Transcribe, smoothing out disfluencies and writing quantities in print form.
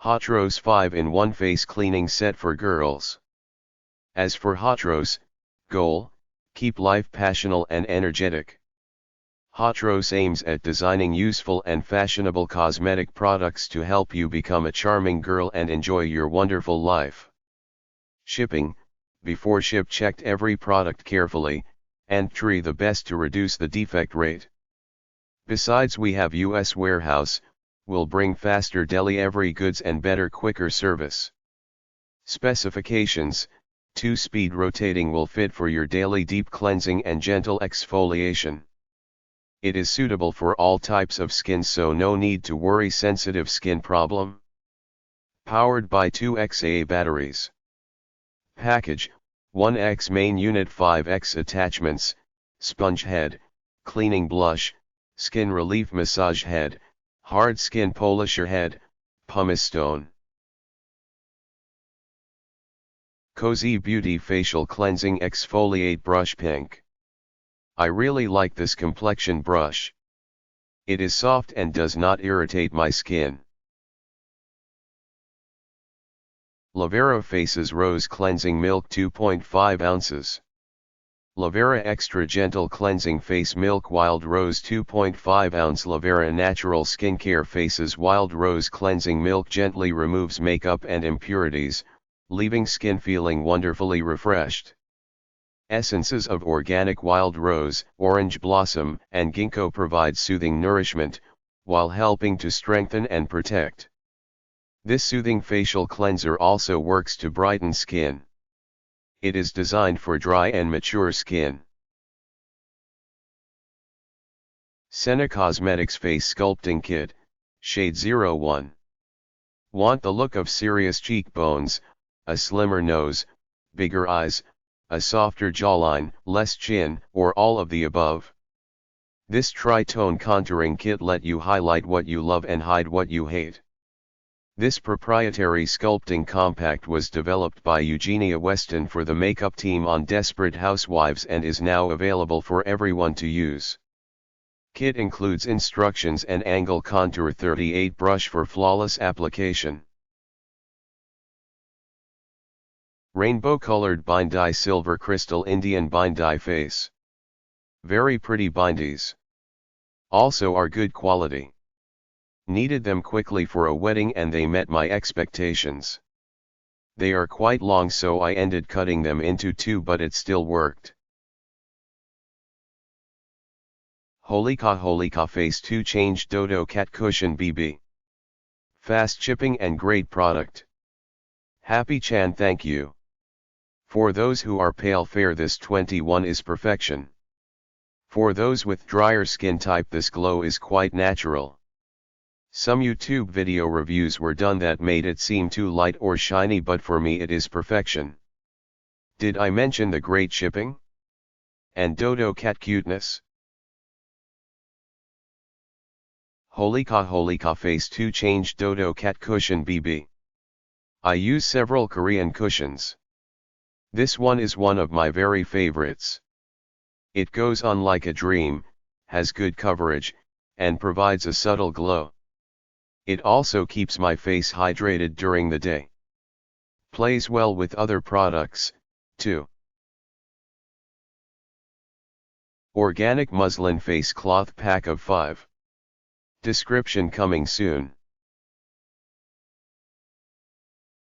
Hotrose 5-in-1 Face Cleaning Set for Girls. As for Hotrose, goal, keep life passional and energetic. Hotrose aims at designing useful and fashionable cosmetic products to help you become a charming girl and enjoy your wonderful life. Shipping: Beforeship checked every product carefully, andtry the best to reduce the defect rate. Besides, we have US warehouse, will bring faster delivery goods and better quicker service. Specifications: 2-speed rotating will fit for your daily deep cleansing and gentle exfoliation. It is suitable for all types of skin, so no need to worry sensitive skin problem. Powered by 2x AA batteries. Package: 1x main unit, 5x attachments, sponge head, cleaning blush, skin relief massage head, hard skin polisher head, pumice stone. Cozy Beauty Facial Cleansing Exfoliate Brush Pink. I really like this complexion brush. It is soft and does not irritate my skin. Lavera Faces Rose Cleansing Milk 2.5 ounces. Lavera Extra Gentle Cleansing Face Milk Wild Rose 2.5 ounce. Lavera Natural Skincare Faces Wild Rose Cleansing Milk gently removes makeup and impurities, leaving skin feeling wonderfully refreshed. Essences of organic wild rose, orange blossom, and ginkgo provide soothing nourishment, while helping to strengthen and protect. This soothing facial cleanser also works to brighten skin. It is designed for dry and mature skin. Senna Cosmetics Face Sculpting Kit, Shade 01. Want the look of serious cheekbones, a slimmer nose, bigger eyes, a softer jawline, less chin, or all of the above? This tri-tone contouring kit let you highlight what you love and hide what you hate. This proprietary sculpting compact was developed by Eugenia Weston for the makeup team on Desperate Housewives and is now available for everyone to use. Kit includes instructions and angle contour 38 brush for flawless application. Rainbow colored bindi silver crystal Indian bindi face. Very pretty bindies. Also are good quality. Needed them quickly for a wedding and they met my expectations. They are quite long, so I ended cutting them into 2, but it still worked. Holika Face 2 Change Dodo Cat Cushion BB. Fast shipping and great product. Happy Chan, thank you. For those who are pale fair, this 21 is perfection. For those with drier skin type, this glow is quite natural. Some YouTube video reviews were done that made it seem too light or shiny, but for me it is perfection. Did I mention the great shipping? And Dodo Cat cuteness? Holika Face 2 Change Dodo Cat Cushion BB. I use several Korean cushions. This one is one of my very favorites. It goes on like a dream, has good coverage, and provides a subtle glow. It also keeps my face hydrated during the day. Plays well with other products, too. Organic Muslin Face Cloth Pack of 5. Description coming soon.